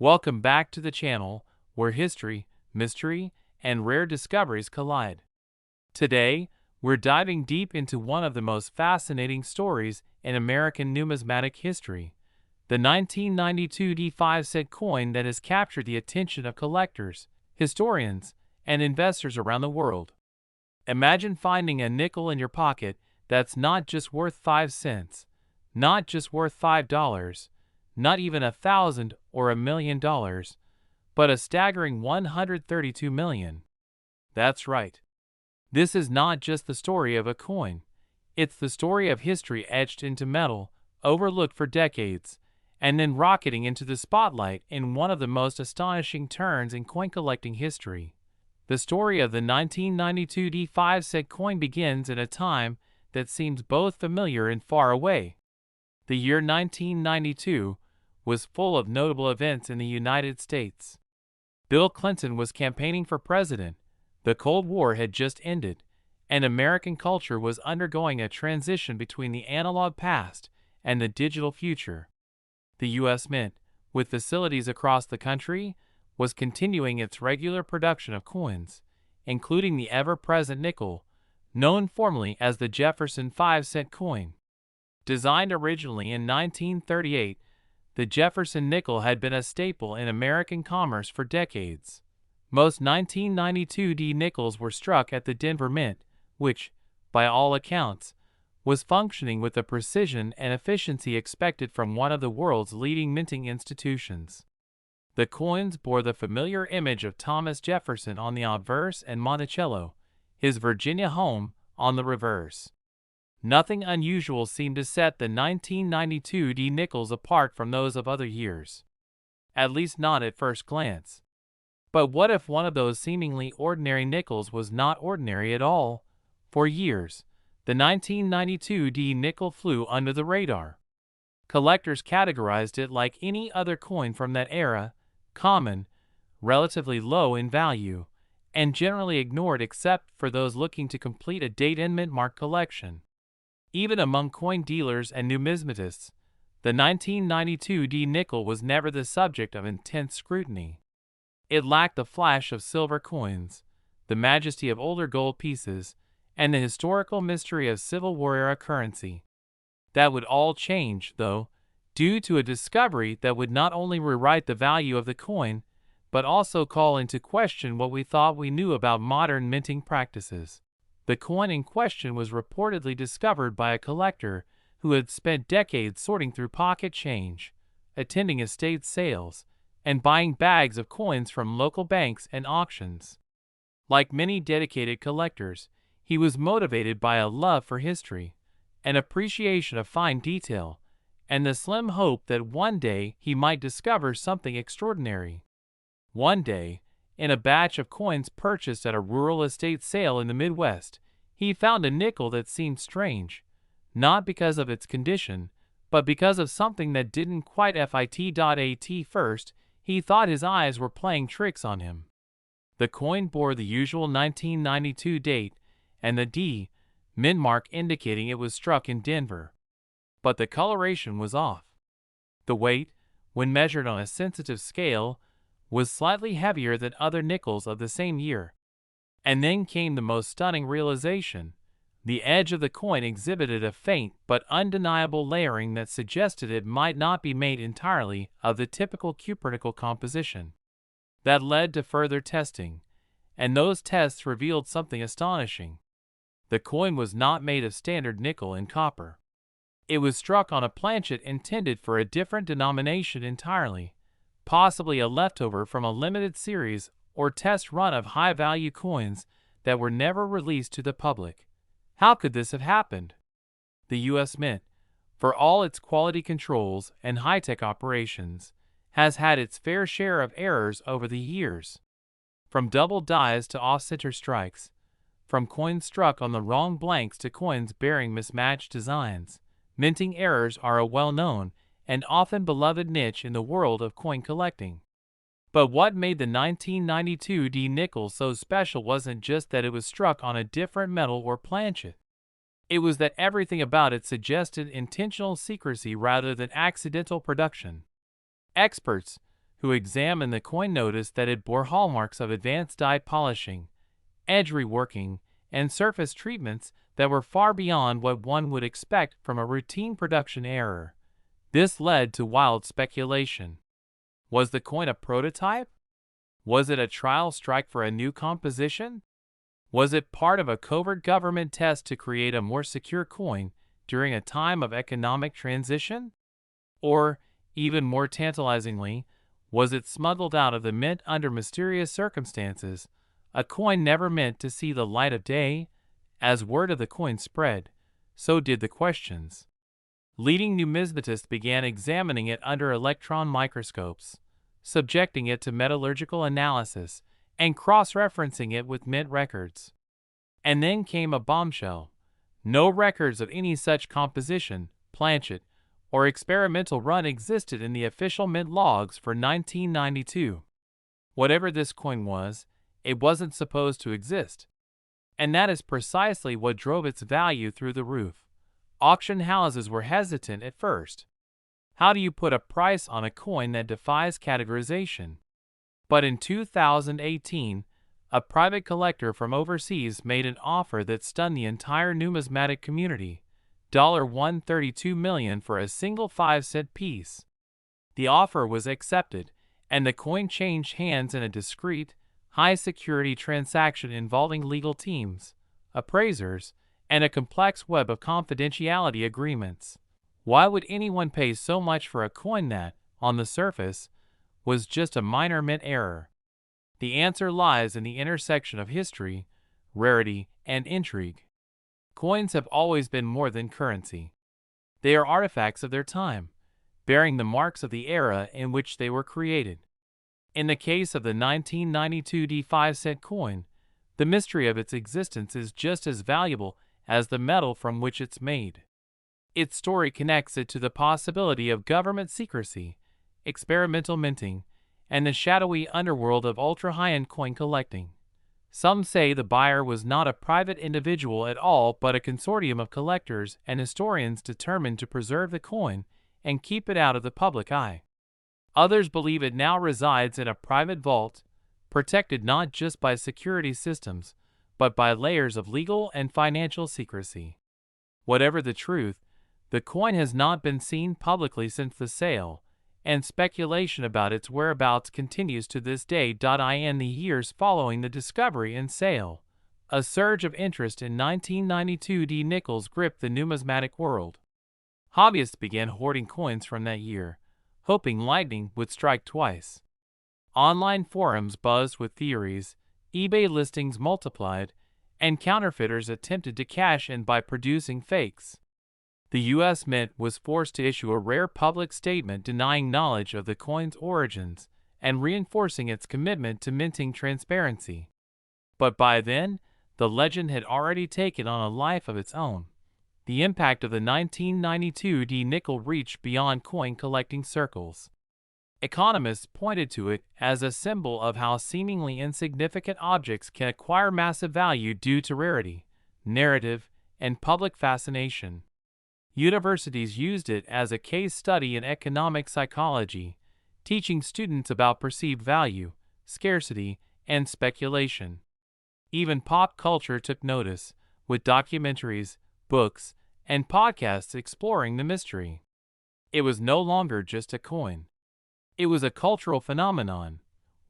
Welcome back to the channel where history, mystery, and rare discoveries collide. Today, we're diving deep into one of the most fascinating stories in American numismatic history, the 1992 D5-cent coin that has captured the attention of collectors, historians, and investors around the world. Imagine finding a nickel in your pocket that's not just worth 5 cents, not just worth $5, not even $1,000 or $1 million, but a staggering 132 million. That's right. This is not just the story of a coin. It's the story of history etched into metal, overlooked for decades, and then rocketing into the spotlight in one of the most astonishing turns in coin collecting history. The story of the 1992 D5-cent coin begins in a time that seems both familiar and far away. The year 1992 was full of notable events in the United States. Bill Clinton was campaigning for president, the Cold War had just ended, and American culture was undergoing a transition between the analog past and the digital future. The U.S. Mint, with facilities across the country, was continuing its regular production of coins, including the ever-present nickel, known formally as the Jefferson 5-cent coin. Designed originally in 1938, the Jefferson nickel had been a staple in American commerce for decades. Most 1992 D nickels were struck at the Denver Mint, which, by all accounts, was functioning with the precision and efficiency expected from one of the world's leading minting institutions. The coins bore the familiar image of Thomas Jefferson on the obverse and Monticello, his Virginia home, on the reverse. Nothing unusual seemed to set the 1992 D nickels apart from those of other years. At least not at first glance. But what if one of those seemingly ordinary nickels was not ordinary at all? For years, the 1992 D nickel flew under the radar. Collectors categorized it like any other coin from that era, common, relatively low in value, and generally ignored except for those looking to complete a date and mint mark collection. Even among coin dealers and numismatists, the 1992 D nickel was never the subject of intense scrutiny. It lacked the flash of silver coins, the majesty of older gold pieces, and the historical mystery of Civil War-era currency. That would all change, though, due to a discovery that would not only rewrite the value of the coin, but also call into question what we thought we knew about modern minting practices. The coin in question was reportedly discovered by a collector who had spent decades sorting through pocket change, attending estate sales, and buying bags of coins from local banks and auctions. Like many dedicated collectors, he was motivated by a love for history, an appreciation of fine detail, and the slim hope that one day he might discover something extraordinary. One day, in a batch of coins purchased at a rural estate sale in the Midwest, he found a nickel that seemed strange, not because of its condition, but because of something that didn't quite fit. At first, he thought his eyes were playing tricks on him. The coin bore the usual 1992 date and the D mint mark indicating it was struck in Denver. But the coloration was off. The weight, when measured on a sensitive scale, was slightly heavier than other nickels of the same year. And then came the most stunning realization. The edge of the coin exhibited a faint but undeniable layering that suggested it might not be made entirely of the typical cuprical composition. That led to further testing, and those tests revealed something astonishing. The coin was not made of standard nickel and copper. It was struck on a planchet intended for a different denomination entirely, possibly a leftover from a limited series or test run of high-value coins that were never released to the public. How could this have happened? The U.S. Mint, for all its quality controls and high-tech operations, has had its fair share of errors over the years. From double dies to off-center strikes, from coins struck on the wrong blanks to coins bearing mismatched designs, minting errors are a well-known and often beloved niche in the world of coin collecting. But what made the 1992 D nickel so special wasn't just that it was struck on a different metal or planchet. It was that everything about it suggested intentional secrecy rather than accidental production. Experts, who examined the coin noticed that it bore hallmarks of advanced die polishing, edge reworking, and surface treatments that were far beyond what one would expect from a routine production error. This led to wild speculation. Was the coin a prototype? Was it a trial strike for a new composition? Was it part of a covert government test to create a more secure coin during a time of economic transition? Or, even more tantalizingly, was it smuggled out of the mint under mysterious circumstances, a coin never meant to see the light of day? As word of the coin spread, so did the questions. Leading numismatists began examining it under electron microscopes, subjecting it to metallurgical analysis, and cross-referencing it with mint records. And then came a bombshell. No records of any such composition, planchet, or experimental run existed in the official mint logs for 1992. Whatever this coin was, it wasn't supposed to exist. And that is precisely what drove its value through the roof. Auction houses were hesitant at first. How do you put a price on a coin that defies categorization? But in 2018, a private collector from overseas made an offer that stunned the entire numismatic community. $132 million for a single 5-cent piece. The offer was accepted, and the coin changed hands in a discreet, high-security transaction involving legal teams, appraisers, and a complex web of confidentiality agreements. Why would anyone pay so much for a coin that, on the surface, was just a minor mint error? The answer lies in the intersection of history, rarity, and intrigue. Coins have always been more than currency. They are artifacts of their time, bearing the marks of the era in which they were created. In the case of the 1992 5-cent coin, the mystery of its existence is just as valuable as the metal from which it's made. Its story connects it to the possibility of government secrecy, experimental minting, and the shadowy underworld of ultra-high-end coin collecting. Some say the buyer was not a private individual at all but a consortium of collectors and historians determined to preserve the coin and keep it out of the public eye. Others believe it now resides in a private vault, protected not just by security systems, but by layers of legal and financial secrecy. Whatever the truth, the coin has not been seen publicly since the sale, and speculation about its whereabouts continues to this day. In the years following the discovery and sale, a surge of interest in 1992 Nickels gripped the numismatic world. Hobbyists began hoarding coins from that year, hoping lightning would strike twice. Online forums buzzed with theories, eBay listings multiplied, and counterfeiters attempted to cash in by producing fakes. The U.S. Mint was forced to issue a rare public statement denying knowledge of the coin's origins and reinforcing its commitment to minting transparency. But by then, the legend had already taken on a life of its own. The impact of the 1992 nickel reached beyond coin collecting circles. Economists pointed to it as a symbol of how seemingly insignificant objects can acquire massive value due to rarity, narrative, and public fascination. Universities used it as a case study in economic psychology, teaching students about perceived value, scarcity, and speculation. Even pop culture took notice, with documentaries, books, and podcasts exploring the mystery. It was no longer just a coin. It was a cultural phenomenon.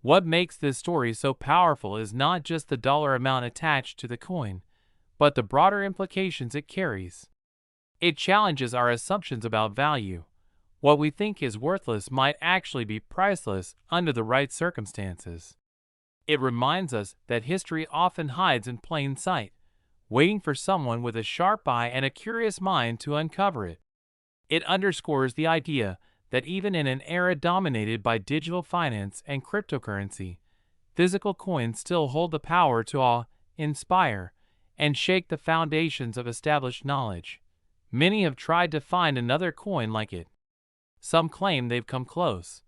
What makes this story so powerful is not just the dollar amount attached to the coin, but the broader implications it carries. It challenges our assumptions about value. What we think is worthless might actually be priceless under the right circumstances. It reminds us that history often hides in plain sight, waiting for someone with a sharp eye and a curious mind to uncover it. It underscores the idea that even in an era dominated by digital finance and cryptocurrency, physical coins still hold the power to awe, inspire, and shake the foundations of established knowledge. Many have tried to find another coin like it. Some claim they've come close,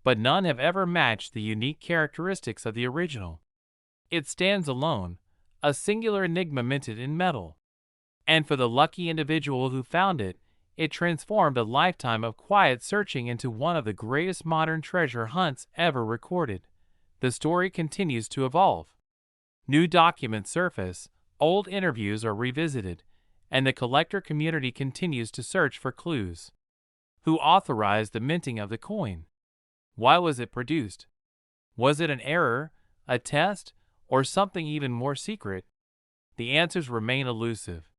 but none have ever matched the unique characteristics of the original. It stands alone, a singular enigma minted in metal. And for the lucky individual who found it, it transformed a lifetime of quiet searching into one of the greatest modern treasure hunts ever recorded. The story continues to evolve. New documents surface, old interviews are revisited, and the collector community continues to search for clues. Who authorized the minting of the coin? Why was it produced? Was it an error, a test, or something even more secret? The answers remain elusive.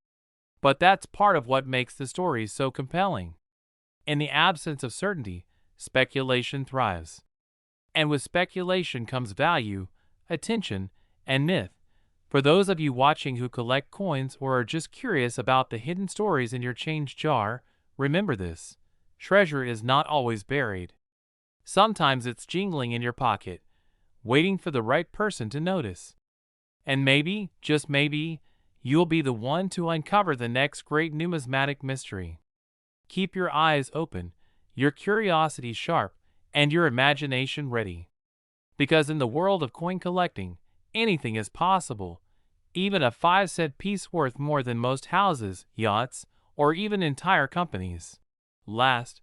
But that's part of what makes the stories so compelling. In the absence of certainty, speculation thrives. And with speculation comes value, attention, and myth. For those of you watching who collect coins or are just curious about the hidden stories in your change jar, remember this: treasure is not always buried. Sometimes it's jingling in your pocket, waiting for the right person to notice. And maybe, just maybe, you'll be the one to uncover the next great numismatic mystery. Keep your eyes open, your curiosity sharp, and your imagination ready. Because in the world of coin collecting, anything is possible. Even a 5-cent piece worth more than most houses, yachts, or even entire companies. Last,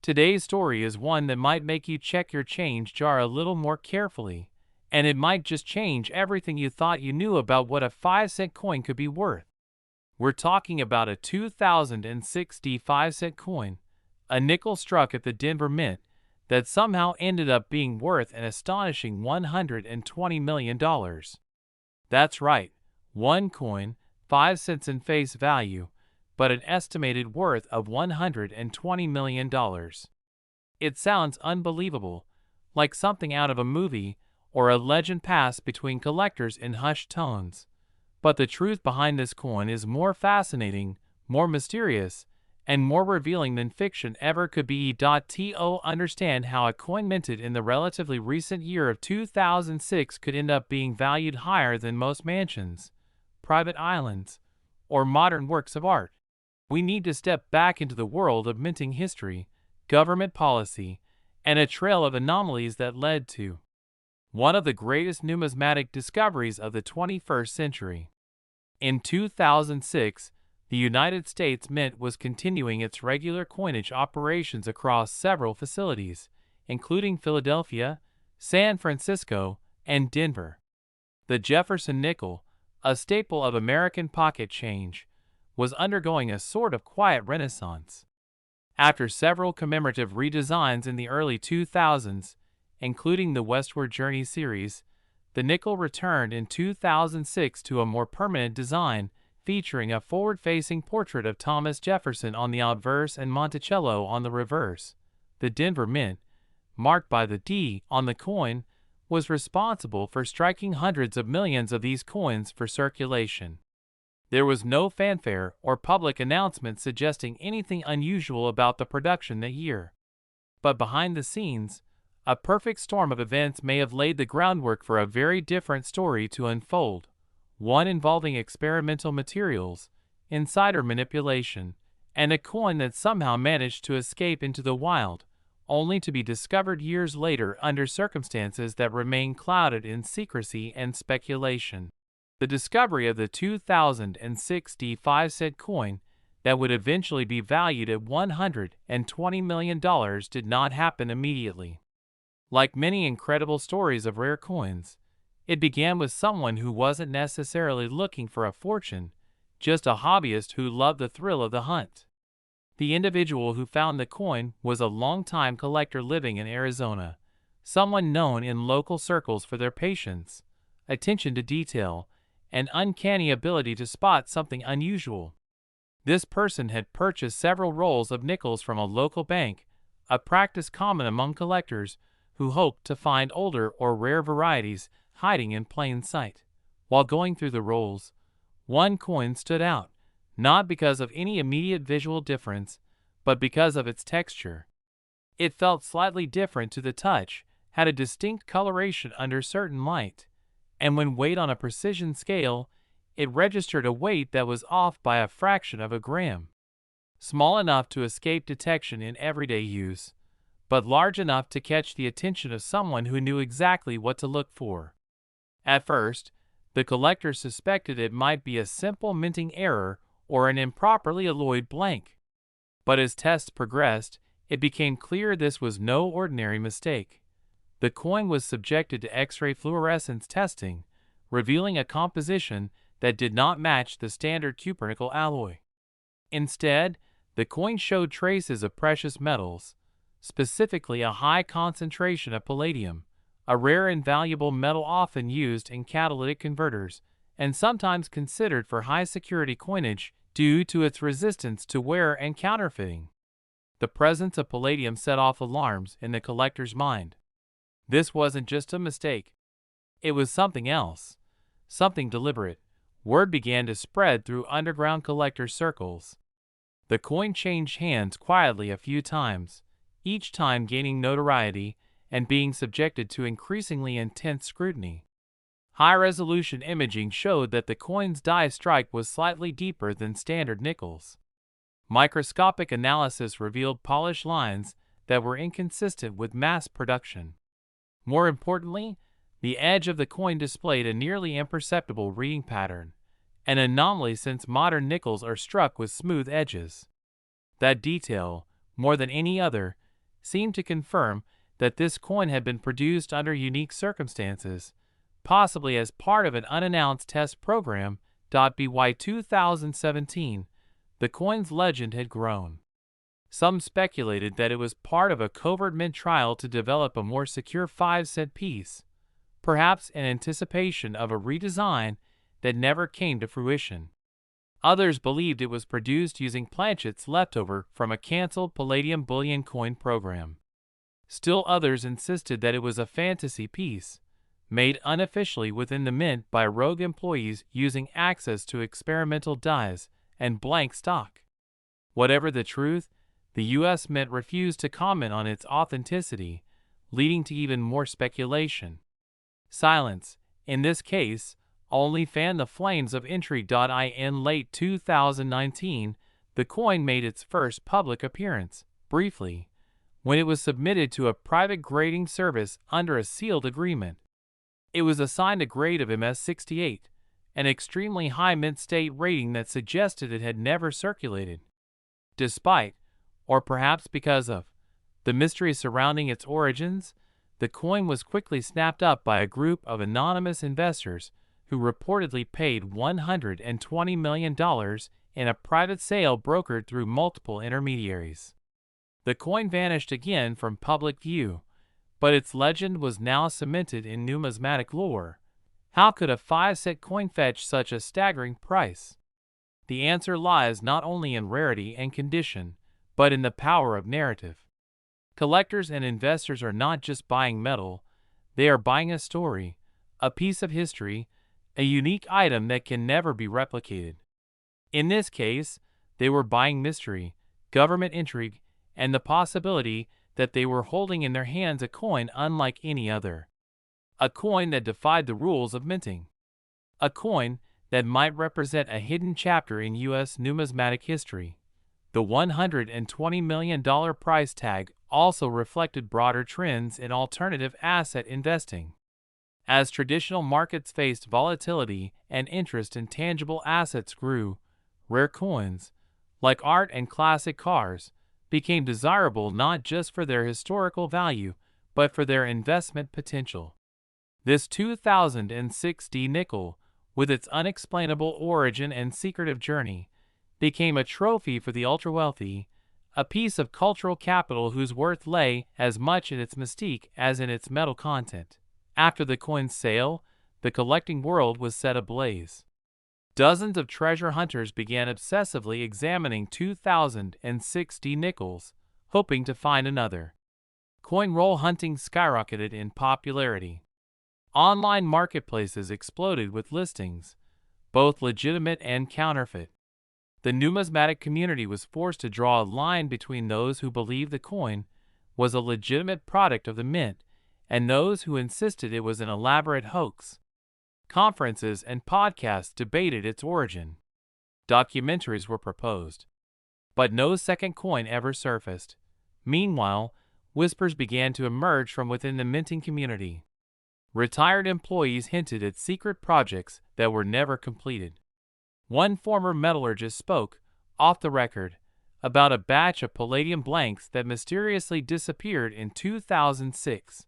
today's story is one that might make you check your change jar a little more carefully, and it might just change everything you thought you knew about what a 5-cent coin could be worth. We're talking about a 2006 5-cent coin, a nickel struck at the Denver Mint, that somehow ended up being worth an astonishing $120 million. That's right, one coin, 5 cents in face value, but an estimated worth of $120 million. It sounds unbelievable, like something out of a movie or a legend passed between collectors in hushed tones. But the truth behind this coin is more fascinating, more mysterious, and more revealing than fiction ever could be. To understand how a coin minted in the relatively recent year of 2006 could end up being valued higher than most mansions, private islands, or modern works of art, we need to step back into the world of minting history, government policy, and a trail of anomalies that led to one of the greatest numismatic discoveries of the 21st century. In 2006, the United States Mint was continuing its regular coinage operations across several facilities, including Philadelphia, San Francisco, and Denver. The Jefferson nickel, a staple of American pocket change, was undergoing a sort of quiet renaissance. After several commemorative redesigns in the early 2000s, including the Westward Journey series, the nickel returned in 2006 to a more permanent design, featuring a forward-facing portrait of Thomas Jefferson on the obverse and Monticello on the reverse. The Denver Mint, marked by the D on the coin, was responsible for striking hundreds of millions of these coins for circulation. There was no fanfare or public announcement suggesting anything unusual about the production that year. But behind the scenes, a perfect storm of events may have laid the groundwork for a very different story to unfold, one involving experimental materials, insider manipulation, and a coin that somehow managed to escape into the wild, only to be discovered years later under circumstances that remain clouded in secrecy and speculation. The discovery of the 2006 5-cent coin that would eventually be valued at $120 million did not happen immediately. Like many incredible stories of rare coins, it began with someone who wasn't necessarily looking for a fortune, just a hobbyist who loved the thrill of the hunt. The individual who found the coin was a longtime collector living in Arizona, someone known in local circles for their patience, attention to detail, and uncanny ability to spot something unusual. This person had purchased several rolls of nickels from a local bank, a practice common among collectors who hoped to find older or rare varieties hiding in plain sight. While going through the rolls, one coin stood out, not because of any immediate visual difference, but because of its texture. It felt slightly different to the touch, had a distinct coloration under certain light, and when weighed on a precision scale, it registered a weight that was off by a fraction of a gram. Small enough to escape detection in everyday use, but large enough to catch the attention of someone who knew exactly what to look for. At first, the collector suspected it might be a simple minting error or an improperly alloyed blank. But as tests progressed, it became clear this was no ordinary mistake. The coin was subjected to X-ray fluorescence testing, revealing a composition that did not match the standard cupronickel alloy. Instead, the coin showed traces of precious metals, specifically a high concentration of palladium, a rare and valuable metal often used in catalytic converters, and sometimes considered for high-security coinage due to its resistance to wear and counterfeiting. The presence of palladium set off alarms in the collector's mind. This wasn't just a mistake. It was something else, something deliberate. Word began to spread through underground collector circles. The coin changed hands quietly a few times, each time gaining notoriety and being subjected to increasingly intense scrutiny. High-resolution imaging showed that the coin's die strike was slightly deeper than standard nickels. Microscopic analysis revealed polished lines that were inconsistent with mass production. More importantly, the edge of the coin displayed a nearly imperceptible reading pattern, an anomaly since modern nickels are struck with smooth edges. That detail, more than any other, seemed to confirm that this coin had been produced under unique circumstances, possibly as part of an unannounced test program. By 2017, the coin's legend had grown. Some speculated that it was part of a covert mint trial to develop a more secure 5-cent piece, perhaps in anticipation of a redesign that never came to fruition. Others believed it was produced using planchets left over from a canceled palladium bullion coin program. Still others insisted that it was a fantasy piece, made unofficially within the mint by rogue employees using access to experimental dies and blank stock. Whatever the truth, the U.S. Mint refused to comment on its authenticity, leading to even more speculation. Silence, in this case, only fanned the flames of intrigue. In late 2019, the coin made its first public appearance, briefly, when it was submitted to a private grading service under a sealed agreement. It was assigned a grade of MS-68, an extremely high mint state rating that suggested it had never circulated. Despite, or perhaps because of, the mystery surrounding its origins, the coin was quickly snapped up by a group of anonymous investors who reportedly paid $120 million in a private sale brokered through multiple intermediaries. The coin vanished again from public view, but its legend was now cemented in numismatic lore. How could a 5-cent coin fetch such a staggering price? The answer lies not only in rarity and condition, but in the power of narrative. Collectors and investors are not just buying metal, they are buying a story, a piece of history, a unique item that can never be replicated. In this case, they were buying mystery, government intrigue, and the possibility that they were holding in their hands a coin unlike any other. A coin that defied the rules of minting. A coin that might represent a hidden chapter in U.S. numismatic history. The $120 million price tag also reflected broader trends in alternative asset investing. As traditional markets faced volatility and interest in tangible assets grew, rare coins, like art and classic cars, became desirable not just for their historical value, but for their investment potential. This 2006 D nickel, with its unexplainable origin and secretive journey, became a trophy for the ultra-wealthy, a piece of cultural capital whose worth lay as much in its mystique as in its metal content. After the coin's sale, the collecting world was set ablaze. Dozens of treasure hunters began obsessively examining 2006 D nickels, hoping to find another. Coin roll hunting skyrocketed in popularity. Online marketplaces exploded with listings, both legitimate and counterfeit. The numismatic community was forced to draw a line between those who believed the coin was a legitimate product of the mint and those who insisted it was an elaborate hoax. Conferences and podcasts debated its origin. Documentaries were proposed. But no second coin ever surfaced. Meanwhile, whispers began to emerge from within the minting community. Retired employees hinted at secret projects that were never completed. One former metallurgist spoke, off the record, about a batch of palladium blanks that mysteriously disappeared in 2006.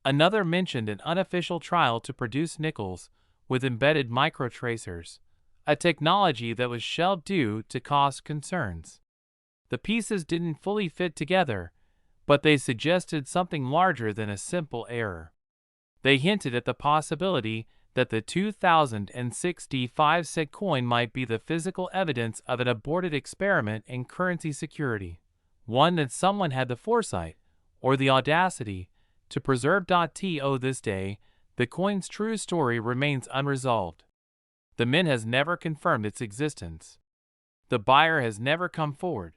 Another mentioned an unofficial trial to produce nickels with embedded microtracers, a technology that was shelved due to cost concerns. The pieces didn't fully fit together, but they suggested something larger than a simple error. They hinted at the possibility that the 2006 D5 coin might be the physical evidence of an aborted experiment in currency security, one that someone had the foresight, or the audacity, to preserve. To this day, the coin's true story remains unresolved. The mint has never confirmed its existence. The buyer has never come forward.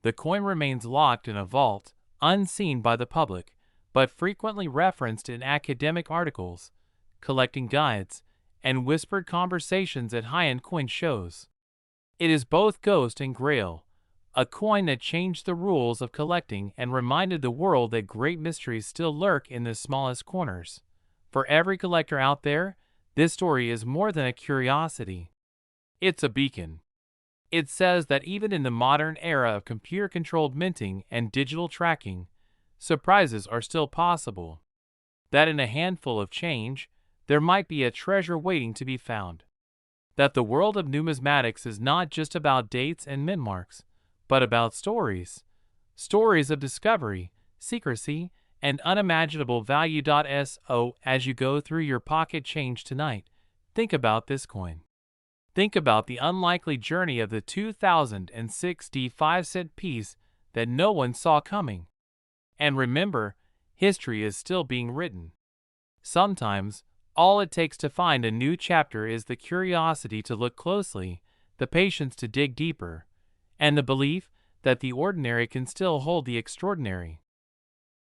The coin remains locked in a vault, unseen by the public, but frequently referenced in academic articles, collecting guides, and whispered conversations at high-end coin shows. It is both ghost and grail, a coin that changed the rules of collecting and reminded the world that great mysteries still lurk in the smallest corners. For every collector out there, this story is more than a curiosity. It's a beacon. It says that even in the modern era of computer-controlled minting and digital tracking, surprises are still possible. That in a handful of change, there might be a treasure waiting to be found. That the world of numismatics is not just about dates and mint marks, but about stories. Stories of discovery, secrecy, and unimaginable value. So, as you go through your pocket change tonight, think about this coin. Think about the unlikely journey of the 2006 D5 piece that no one saw coming. And remember, history is still being written. Sometimes, all it takes to find a new chapter is the curiosity to look closely, the patience to dig deeper, and the belief that the ordinary can still hold the extraordinary.